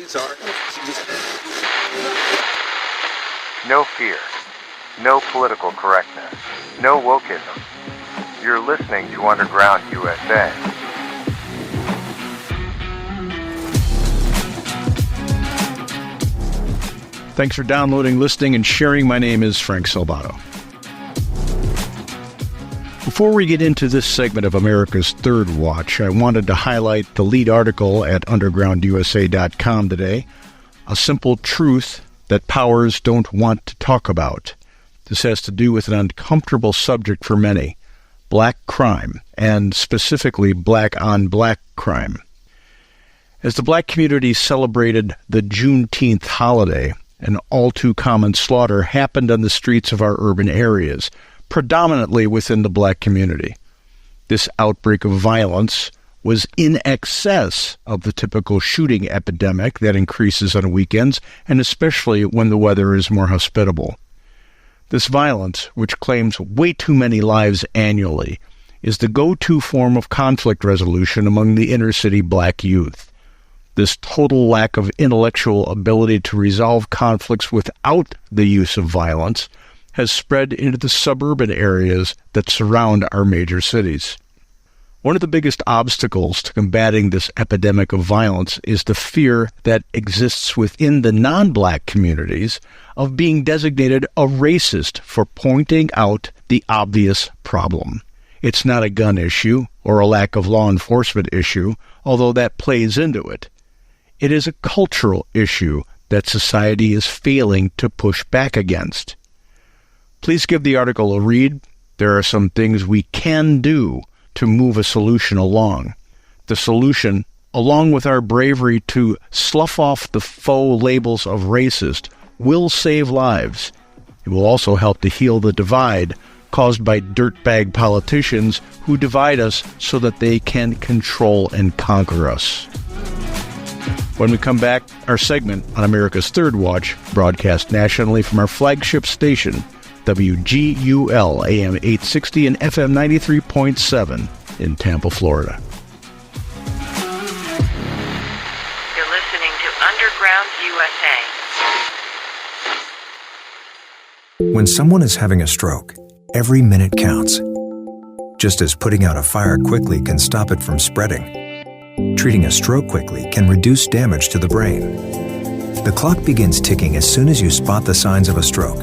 Sorry. No fear. No political correctness. No wokeism. You're listening to Underground USA. Thanks for downloading, listening, and sharing. My name is Frank Salvato. Before we get into this segment of America's Third Watch, I wanted to highlight the lead article at undergroundusa.com today, A Simple Truth That Powers Don't Want to Talk About. This has to do with an uncomfortable subject for many, black crime, and specifically black-on-black crime. As the black community celebrated the Juneteenth holiday, an all-too-common slaughter happened on the streets of our urban areas, predominantly within the black community. This outbreak of violence was in excess of the typical shooting epidemic that increases on weekends, and especially when the weather is more hospitable. This violence, which claims way too many lives annually, is the go-to form of conflict resolution among the inner-city black youth. This total lack of intellectual ability to resolve conflicts without the use of violence has spread into the suburban areas that surround our major cities. One of the biggest obstacles to combating this epidemic of violence is the fear that exists within the non-black communities of being designated a racist for pointing out the obvious problem. It's not a gun issue or a lack of law enforcement issue, although that plays into it. It is a cultural issue that society is failing to push back against. Please give the article a read. There are some things we can do to move a solution along. The solution, along with our bravery to slough off the faux labels of racist, will save lives. It will also help to heal the divide caused by dirtbag politicians who divide us so that they can control and conquer us. When we come back, our segment on America's Third Watch, broadcast nationally from our flagship station, WGUL AM 860 and FM 93.7 in Tampa, Florida. You're listening to Underground USA. When someone is having a stroke, every minute counts. Just as putting out a fire quickly can stop it from spreading, treating a stroke quickly can reduce damage to the brain. The clock begins ticking as soon as you spot the signs of a stroke,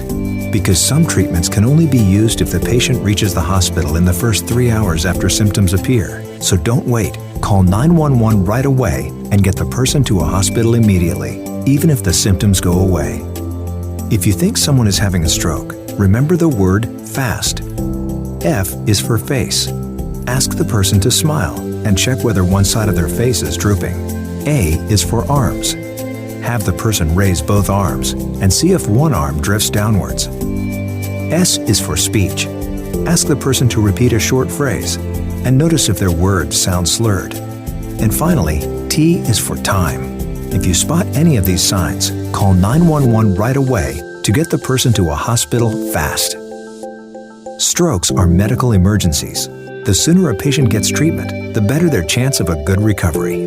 because some treatments can only be used if the patient reaches the hospital in the first 3 hours after symptoms appear. So don't wait. Call 911 right away and get the person to a hospital immediately, even if the symptoms go away. If you think someone is having a stroke, remember the word FAST. F is for face. Ask the person to smile and check whether one side of their face is drooping. A is for arms. Have the person raise both arms and see if one arm drifts downwards. S is for speech. Ask the person to repeat a short phrase and notice if their words sound slurred. And finally, T is for time. If you spot any of these signs, call 911 right away to get the person to a hospital fast. Strokes are medical emergencies. The sooner a patient gets treatment, the better their chance of a good recovery.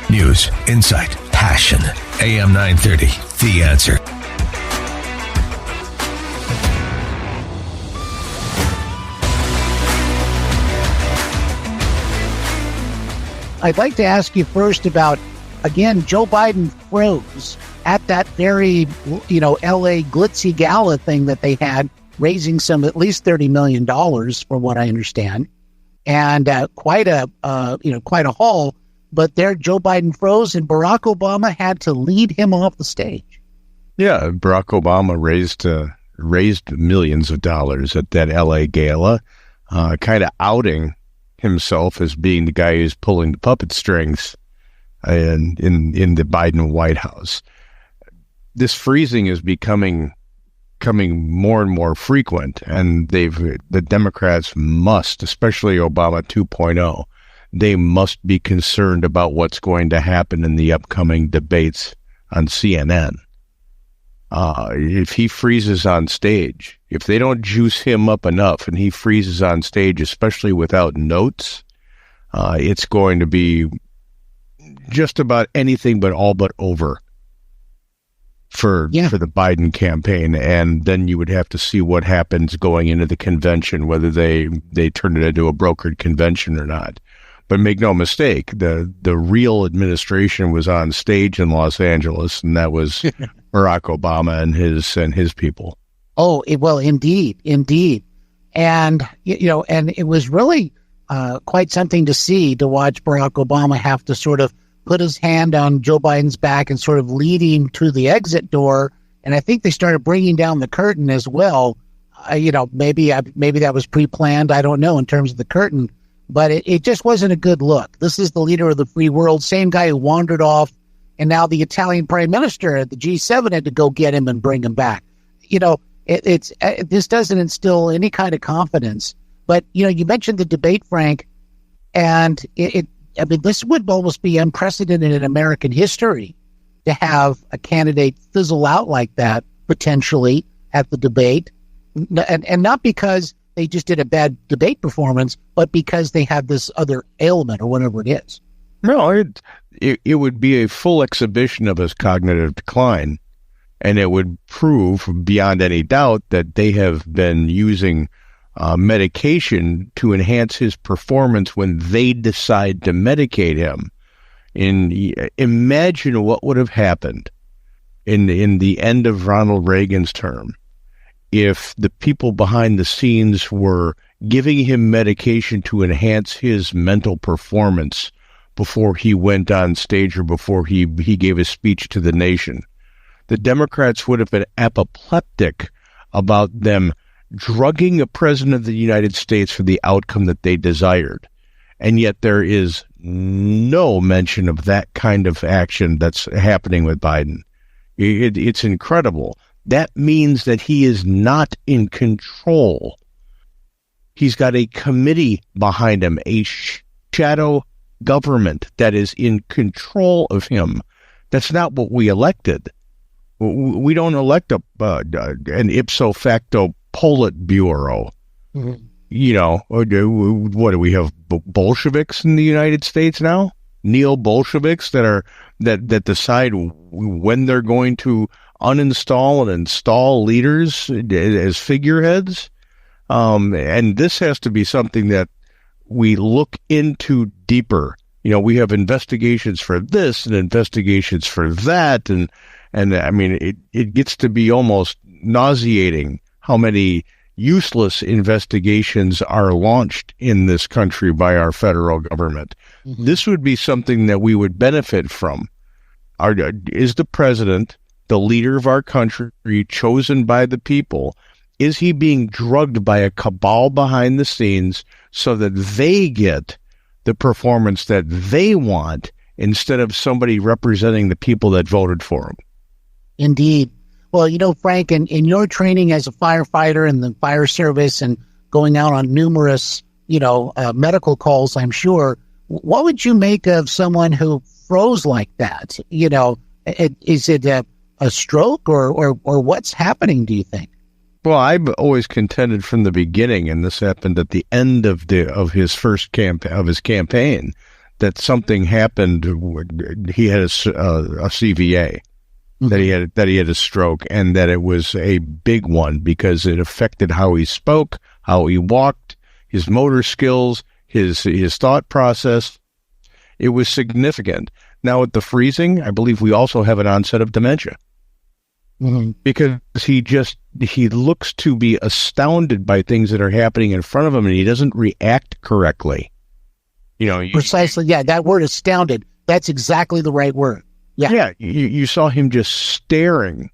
News, insight, passion. AM 930, The Answer. I'd like to ask you first about, again, Joe Biden froze at that very, LA glitzy gala thing that they had, raising some at least $30 million, from what I understand, and quite a haul. But there, Joe Biden froze, and Barack Obama had to lead him off the stage. Yeah, Barack Obama raised millions of dollars at that L.A. gala, kind of outing himself as being the guy who's pulling the puppet strings in the Biden White House. This freezing is becoming more and more frequent, and the Democrats must, especially Obama 2.0, they must be concerned about what's going to happen in the upcoming debates on CNN. if he freezes on stage, if they don't juice him up enough and he freezes on stage, especially without notes, it's going to be just about anything but all but over for the Biden campaign. And then you would have to see what happens going into the convention, whether they turn it into a brokered convention or not. But make no mistake, the real administration was on stage in Los Angeles, and that was Barack Obama and his people. Oh, well, indeed. And, and it was really quite something to see, to watch Barack Obama have to sort of put his hand on Joe Biden's back and sort of lead him to the exit door. And I think they started bringing down the curtain as well. Maybe that was pre-planned. I don't know in terms of the curtain, but it just wasn't a good look. This is the leader of the free world, same guy who wandered off, and now the Italian prime minister at the G7 had to go get him and bring him back. This doesn't instill any kind of confidence. But, you mentioned the debate, Frank, and this would almost be unprecedented in American history to have a candidate fizzle out like that, potentially, at the debate. And not because they just did a bad debate performance, but because they had this other ailment or whatever it is. No, it would be a full exhibition of his cognitive decline, and it would prove beyond any doubt that they have been using medication to enhance his performance when they decide to medicate him. Imagine what would have happened in the end of Ronald Reagan's term if the people behind the scenes were giving him medication to enhance his mental performance before he went on stage or before he gave a speech to the nation. The Democrats would have been apoplectic about them drugging a president of the United States for the outcome that they desired. And yet there is no mention of that kind of action that's happening with Biden. It's incredible. That means that he is not in control. He's got a committee behind him, a shadow government that is in control of him. That's not what we elected. We don't elect an ipso facto Politburo. Mm-hmm. What do we have? Bolsheviks in the United States now? Neo-Bolsheviks that decide when they're going to uninstall and install leaders as figureheads. And this has to be something that we look into deeper. We have investigations for this and investigations for that. And I mean, it gets to be almost nauseating how many useless investigations are launched in this country by our federal government. Mm-hmm. This would be something that we would benefit from. Is the president, the leader of our country, chosen by the people? Is he being drugged by a cabal behind the scenes so that they get the performance that they want instead of somebody representing the people that voted for him? Indeed. Well, Frank, in your training as a firefighter in the fire service and going out on numerous, medical calls, I'm sure, what would you make of someone who froze like that? Is it a stroke or what's happening, do you think? Well, I've always contended from the beginning, and this happened at the end of his first campaign, that something happened. He had a CVA. Mm-hmm. that he had a stroke, and that it was a big one because it affected how he spoke, how he walked, his motor skills, his thought process. It was significant. Now with the freezing, I believe we also have an onset of dementia. Mm-hmm. Because he looks to be astounded by things that are happening in front of him, and he doesn't react correctly. Precisely. Yeah, that word astounded. That's exactly the right word. Yeah, you saw him just staring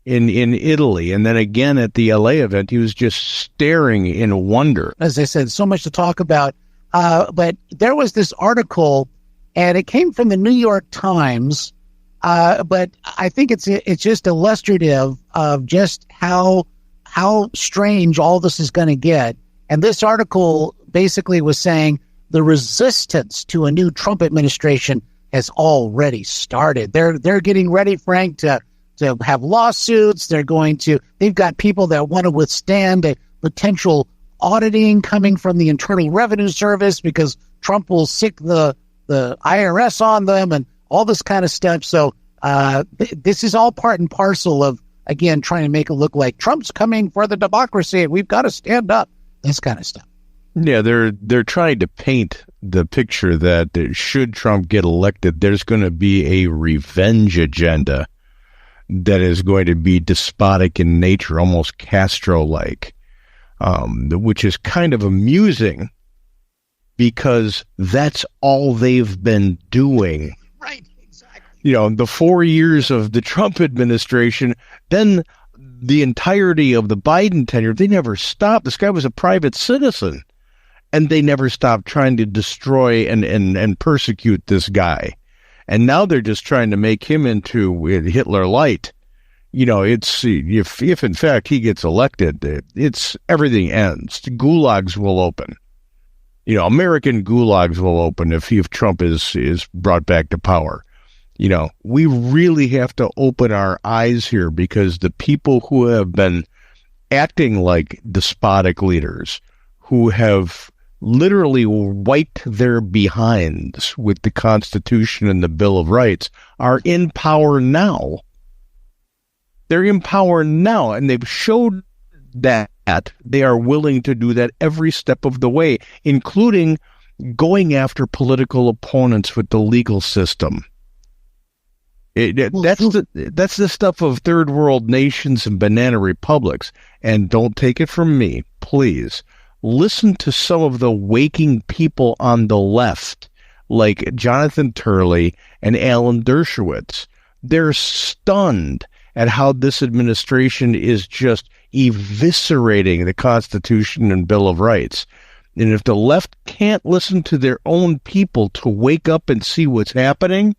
in Italy, and then again at the LA event, he was just staring in wonder. As I said, so much to talk about. But there was this article, and it came from the New York Times. But I think it's just illustrative of just how strange all this is going to get. And this article basically was saying the resistance to a new Trump administration has already started. They're getting ready, Frank, to to have lawsuits. They've got people that want to withstand a potential auditing coming from the Internal Revenue Service because Trump will sick the IRS on them and all this kind of stuff. So this is all part and parcel of, again, trying to make it look like Trump's coming for the democracy and we've got to stand up, this kind of stuff. Yeah, they're trying to paint the picture that should Trump get elected, there's going to be a revenge agenda that is going to be despotic in nature, almost Castro-like, which is kind of amusing because that's all they've been doing. Right, exactly. You know, the 4 years of the Trump administration, then the entirety of the Biden tenure, they never stopped. This guy was a private citizen, and they never stopped trying to destroy and persecute this guy. And now they're just trying to make him into Hitler light. You know, it's if in fact he gets elected, it's everything ends. Gulags will open. You know, American gulags will open if Trump is brought back to power. You know, we really have to open our eyes here because the people who have been acting like despotic leaders, who have literally wiped their behinds with the Constitution and the Bill of Rights, are in power now. They're in power now, and they've showed that they are willing to do that every step of the way, including going after political opponents with the legal system. That's the stuff of third world nations and banana republics. And don't take it from me, please. Listen to some of the waking people on the left, like Jonathan Turley and Alan Dershowitz. They're stunned at how this administration is just eviscerating the Constitution and Bill of Rights. And if the left can't listen to their own people to wake up and see what's happening,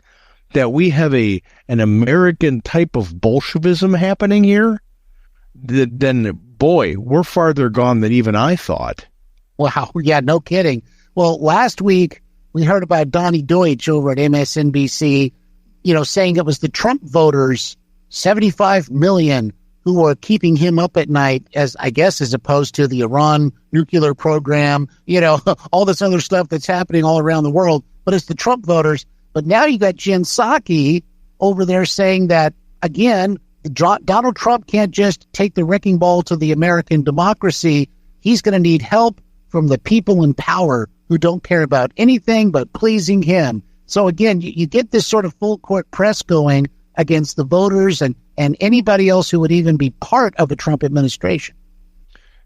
that we have an American type of Bolshevism happening here, then, boy, we're farther gone than even I thought. Wow. Yeah, no kidding. Well, last week we heard about Donnie Deutsch over at MSNBC, saying it was the Trump voters, 75 million, who were keeping him up at night, as opposed to the Iran nuclear program, all this other stuff that's happening all around the world. But it's the Trump voters. But now you got Jen Psaki over there saying that, again, Donald Trump can't just take the wrecking ball to the American democracy. He's going to need help from the people in power who don't care about anything but pleasing him. So, again, you get this sort of full court press going against the voters and anybody else who would even be part of the Trump administration.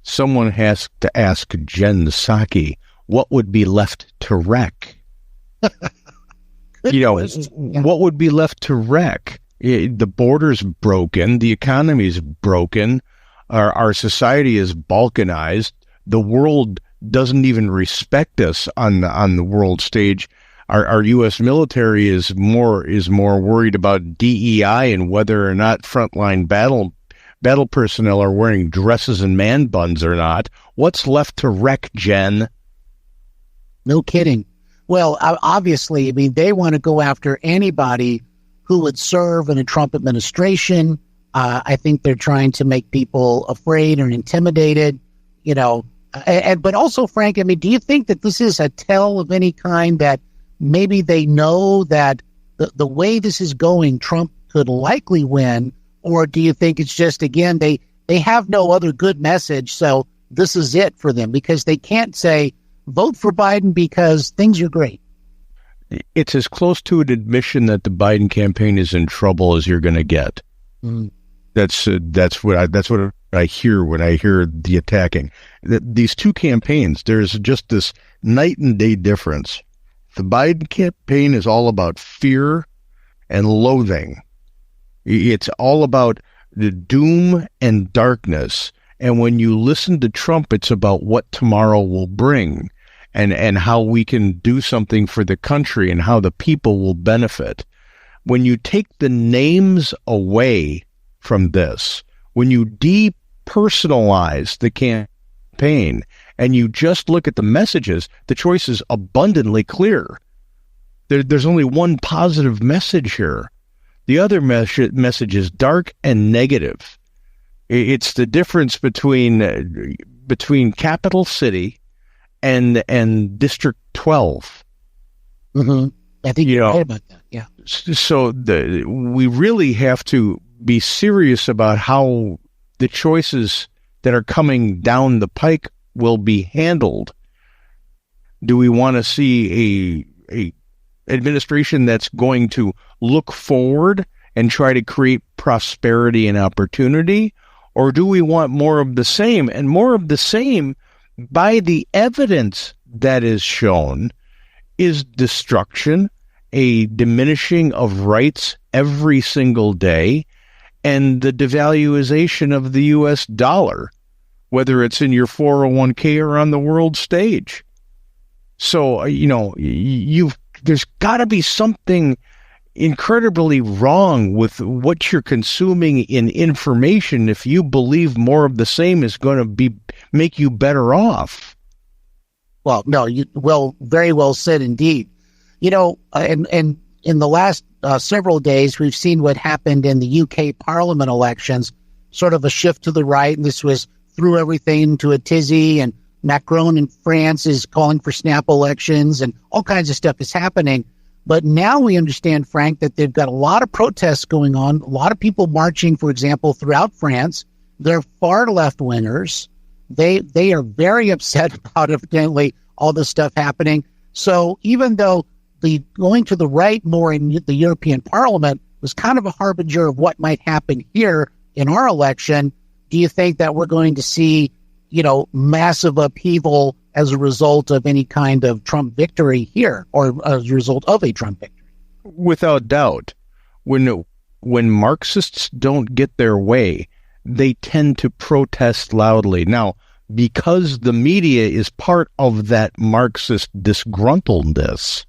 Someone has to ask Jen Psaki, what would be left to wreck? What would be left to wreck? The border's broken. The economy's broken. Our society is balkanized. The world doesn't even respect us on the world stage. Our U.S. military is more worried about DEI and whether or not frontline battle personnel are wearing dresses and man buns or not. What's left to wreck, Jen? No kidding. Well, obviously, they want to go after anybody who would serve in a Trump administration. I think they're trying to make people afraid or intimidated, but also, Frank, do you think that this is a tell of any kind that maybe they know that the way this is going, Trump could likely win? Or do you think it's just, again, they have no other good message, so this is it for them? Because they can't say, vote for Biden because things are great. It's as close to an admission that the Biden campaign is in trouble as you're going to get. Mm. That's what I hear when I hear the attacking. These two campaigns, there's just this night and day difference. The Biden campaign is all about fear and loathing. It's all about the doom and darkness. And when you listen to Trump, it's about what tomorrow will bring and how we can do something for the country and how the people will benefit. When you take the names away from this, when you depersonalize the campaign and you just look at the messages, the choice is abundantly clear. There's only one positive message here. The other message is dark and negative. It's the difference between capital city and District 12. Mm-hmm. I think you're right about that. Yeah. So we really have to be serious about how the choices that are coming down the pike will be handled. Do we want to see a administration that's going to look forward and try to create prosperity and opportunity? Or do we want more of the same? And more of the same, by the evidence that is shown, is destruction, a diminishing of rights every single day, and the devaluation of the U.S. dollar, whether it's in your 401k or on the world stage. So, there's got to be something incredibly wrong with what you're consuming in information if you believe more of the same is going to make you better off. Well, no, very well said indeed. And in the last several days, we've seen what happened in the UK Parliament elections, sort of a shift to the right, and this threw everything into a tizzy, and Macron in France is calling for snap elections, and all kinds of stuff is happening. But now we understand, Frank, that they've got a lot of protests going on, a lot of people marching, for example, throughout France. They're far left-wingers. They are very upset about, evidently, all this stuff happening. So even though the going to the right more in the European Parliament was kind of a harbinger of what might happen here in our election, do you think that we're going to see, massive upheaval as a result of any kind of Trump victory here, or as a result of a Trump victory? Without doubt. When Marxists don't get their way, they tend to protest loudly. Now, because the media is part of that Marxist disgruntledness,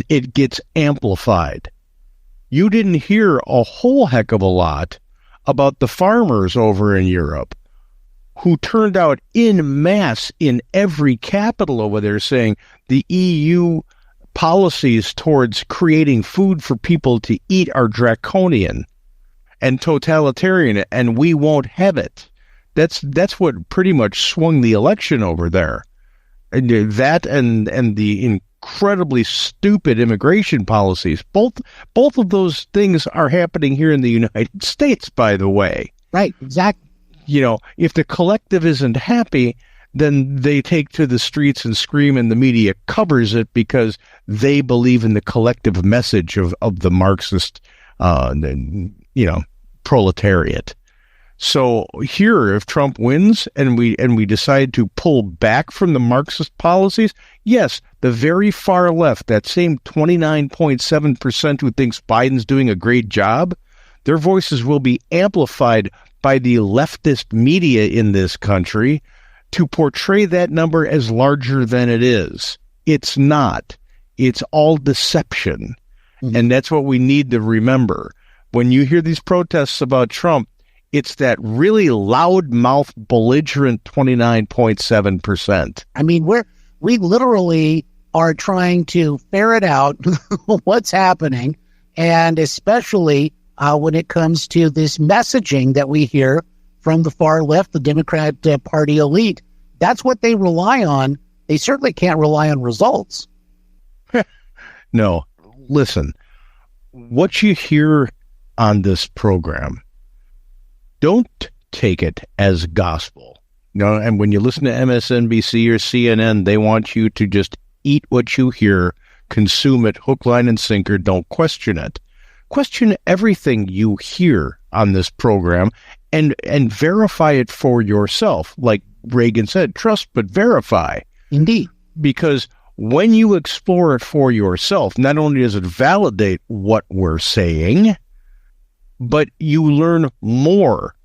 it gets amplified. You didn't hear a whole heck of a lot about the farmers over in Europe who turned out en masse in every capital over there saying the EU policies towards creating food for people to eat are draconian and totalitarian, and we won't have it. That's what pretty much swung the election over there. And that and the incredibly stupid immigration policies. Both of those things are happening here in the United States, by the way. Right, exactly. If the collective isn't happy, then they take to the streets and scream, and the media covers it because they believe in the collective message of the Marxist, proletariat. So here, if Trump wins and we decide to pull back from the Marxist policies, yes, the very far left, that same 29.7% who thinks Biden's doing a great job, their voices will be amplified by the leftist media in this country to portray that number as larger than it is. It's not. It's all deception. Mm-hmm. And that's what we need to remember. When you hear these protests about Trump, it's that really loudmouth, belligerent 29.7%. I mean, we literally are trying to ferret out what's happening, and especially when it comes to this messaging that we hear from the far left, the Democrat Party elite. That's what they rely on. They certainly can't rely on results. No. Listen, what you hear on this program, don't take it as gospel. And when you listen to MSNBC or CNN, they want you to just eat what you hear, consume it, hook, line, and sinker. Don't question it. Question everything you hear on this program and verify it for yourself. Like Reagan said, trust but verify. Indeed. Because when you explore it for yourself, not only does it validate what we're saying, but you learn more.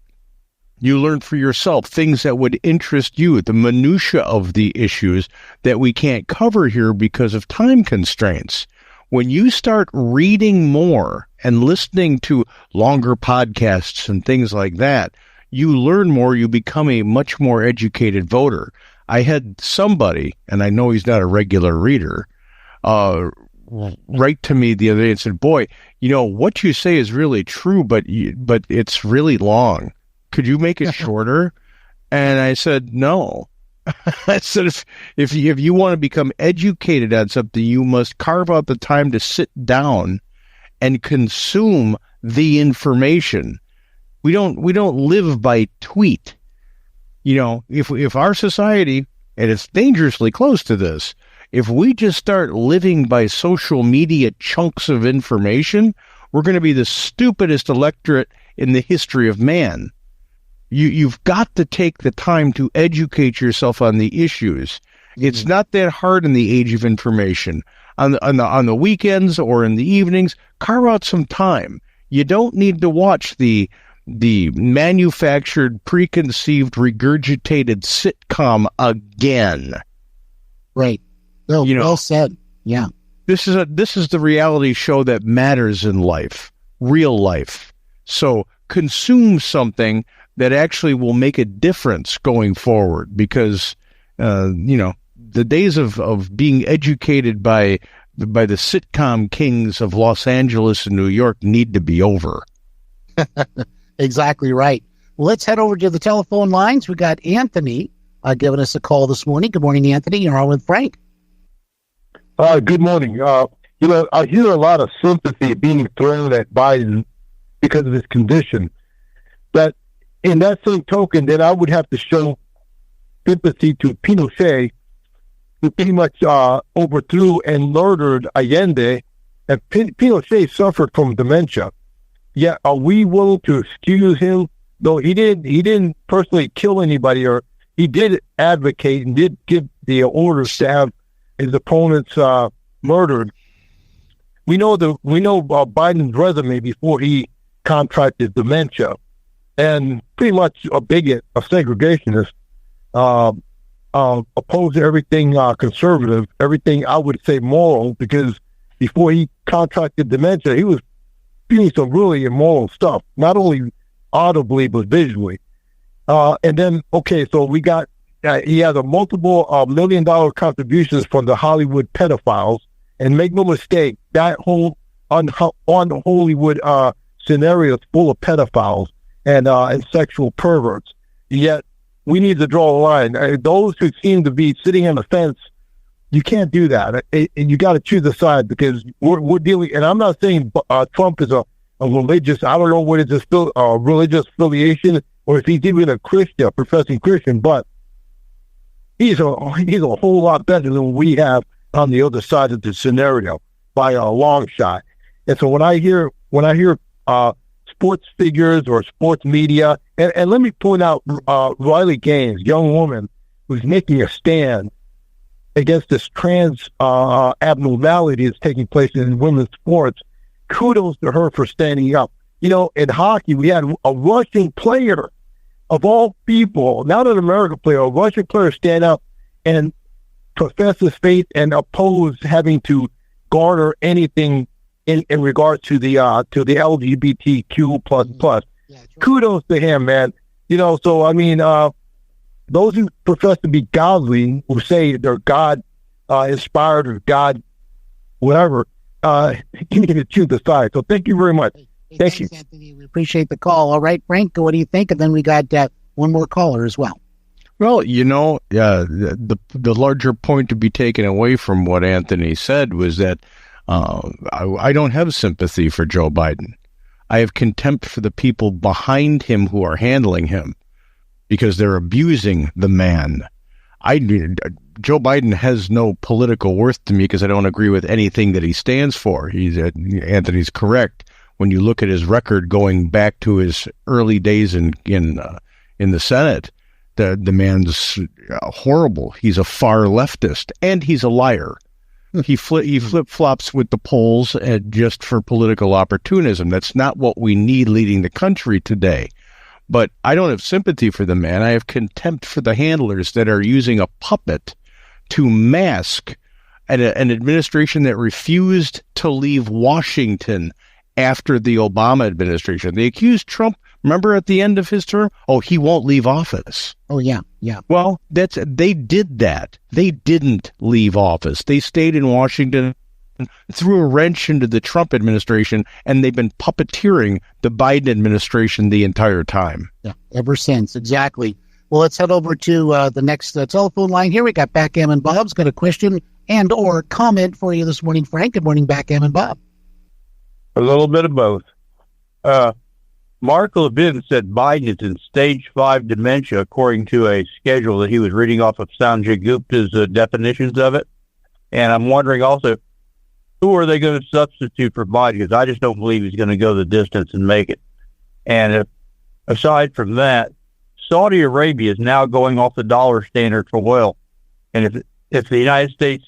You learn for yourself things that would interest you, the minutia of the issues that we can't cover here because of time constraints. When you start reading more and listening to longer podcasts and things like that, you learn more, you become a much more educated voter. I had somebody, and I know he's not a regular reader, write to me the other day and said, "Boy, what you say is really true, but it's really long. Could you make it shorter?" And I said, "No." I said, if you want to become educated on something, you must carve out the time to sit down and consume the information. We don't live by tweet. If our society, and it's dangerously close to this, if we just start living by social media chunks of information, we're going to be the stupidest electorate in the history of man. You've got to take the time to educate yourself on the issues. It's not that hard in the age of information. On the weekends or in the evenings, carve out some time. You don't need to watch the manufactured, preconceived, regurgitated sitcom again. Right. Well said. Yeah. This is the reality show that matters in life, real life. So consume something that actually will make a difference going forward, because the days of being educated by the sitcom kings of Los Angeles and New York need to be over. Exactly right. Well, let's head over to the telephone lines. We got Anthony giving us a call this morning. Good morning, Anthony. You're on with Frank. Good morning. I hear a lot of sympathy being thrown at Biden because of his condition. But in that same token, then I would have to show sympathy to Pinochet, who pretty much overthrew and murdered Allende. And Pinochet suffered from dementia. Yet, are we willing to excuse him? Though he didn't personally kill anybody, or he did advocate and did give the orders to have his opponents murdered. We know Biden's resume before he contracted dementia, and pretty much a bigot, a segregationist, opposed to everything conservative, everything I would say moral, because before he contracted dementia, he was doing some really immoral stuff, not only audibly but visually. And then, so we got he has a multiple $1 million contributions from the Hollywood pedophiles, and make no mistake, that whole on Hollywood scenario is full of pedophiles and sexual perverts. Yet we need to draw a line. Those who seem to be sitting on the fence, you can't do that. And you got to choose a side, because we're dealing. And I'm not saying Trump is a religious. I don't know what is his religious affiliation, or if he's even a Christian, a professing Christian. But he's a whole lot better than we have on the other side of the scenario by a long shot. And so when I hear sports figures or sports media, and let me point out Riley Gaines, young woman who's making a stand against this trans abnormality that's taking place in women's sports. Kudos to her for standing up. In hockey, we had a Russian player, of all people, not an American player, a Russian player stand up and profess his faith and oppose having to garner anything in regards to the LGBTQ plus. Yeah, kudos to him, man. So I mean, those who profess to be godly, who say they're God inspired or God whatever, you need to choose the side. So thank you very much. Thank you, Anthony. We appreciate the call. All right, Frank, what do you think? And then we got one more caller as well. Well, the larger point to be taken away from what Anthony said was that I don't have sympathy for Joe Biden. I have contempt for the people behind him who are handling him, because they're abusing the man. Joe Biden has no political worth to me, because I don't agree with anything that he stands for. Anthony's correct. When you look at his record going back to his early days in the Senate, the man's horrible. He's a far leftist, and he's a liar. He flip-flops with the polls just for political opportunism. That's not what we need leading the country today. But I don't have sympathy for the man. I have contempt for the handlers that are using a puppet to mask an administration that refused to leave Washington after the Obama administration. They accused Trump, remember at the end of his term? Oh, he won't leave office. Oh, yeah. Well, they did that. They didn't leave office. They stayed in Washington threw a wrench into the Trump administration, and they've been puppeteering the Biden administration the entire time. Yeah, ever since. Exactly. Well, let's head over to the next telephone line here. We got Backgammon Bob's got a question and or comment for you this morning, Frank. Good morning, Backgammon Bob. A little bit of both. Mark Levin said Biden is in stage 5 dementia, according to a schedule that he was reading off of Sanjay Gupta's definitions of it. And I'm wondering also, who are they going to substitute for Biden? Because I just don't believe he's going to go the distance and make it. And aside from that, Saudi Arabia is now going off the dollar standard for oil. And if the United States,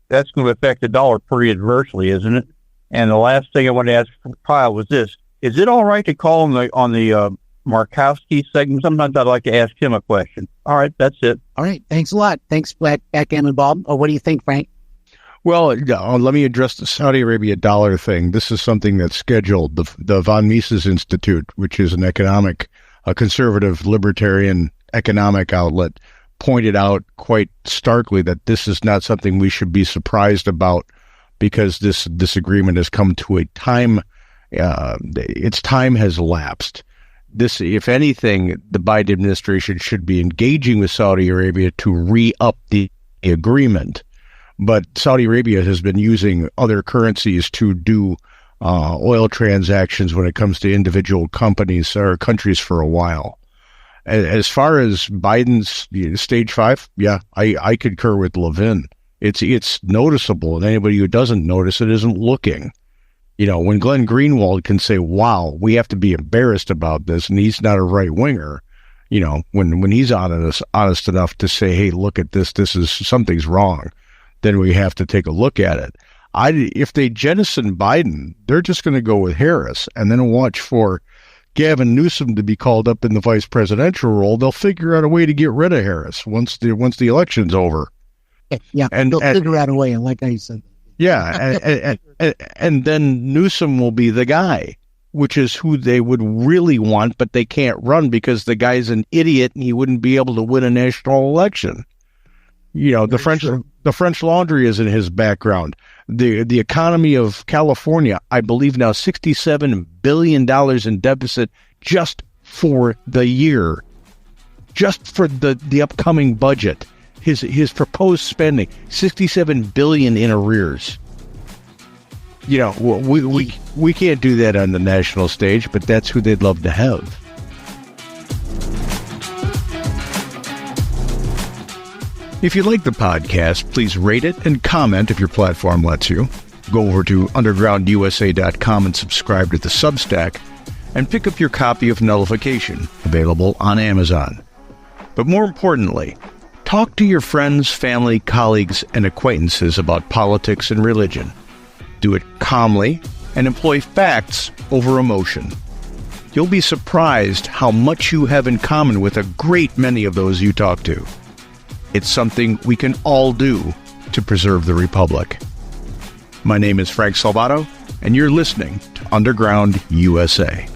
that's going to affect the dollar pretty adversely, isn't it? And the last thing I wanted to ask Kyle was this. Is it all right to call him on the Markowski segment? Sometimes I'd like to ask him a question. All right, that's it. All right, thanks a lot. Thanks, Backgammon Bob. Or what do you think, Frank? Well, let me address the Saudi Arabia dollar thing. This is something that's scheduled. The von Mises Institute, which is a conservative libertarian economic outlet, pointed out quite starkly that this is not something we should be surprised about, because this agreement has come to a time, its time has lapsed. This, if anything, the Biden administration should be engaging with Saudi Arabia to re-up the agreement. But Saudi Arabia has been using other currencies to do oil transactions when it comes to individual companies or countries for a while. As far as Biden's stage 5, yeah, I concur with Levin. It's noticeable, and anybody who doesn't notice it isn't looking. You know, when Glenn Greenwald can say, wow, we have to be embarrassed about this, and he's not a right-winger, you know, when he's honest enough to say, hey, look at this, something's wrong, then we have to take a look at it. If they jettison Biden, they're just going to go with Harris and then watch for Gavin Newsom to be called up in the vice presidential role. They'll figure out a way to get rid of Harris once the election's over. Yeah, they'll figure out a way, and like I said. Yeah, and then Newsom will be the guy, which is who they would really want, but they can't run because the guy's an idiot and he wouldn't be able to win a national election. You know, the French Laundry is in his background. The economy of California, I believe now $67 billion in deficit just for the year, just for the upcoming budget. His proposed spending, $67 billion in arrears. You know, we can't do that on the national stage, but that's who they'd love to have. If you like the podcast, please rate it and comment if your platform lets you. Go over to undergroundusa.com and subscribe to the Substack, and pick up your copy of Nullification, available on Amazon. But more importantly, talk to your friends, family, colleagues, and acquaintances about politics and religion. Do it calmly and employ facts over emotion. You'll be surprised how much you have in common with a great many of those you talk to. It's something we can all do to preserve the Republic. My name is Frank Salvato, and you're listening to Underground USA.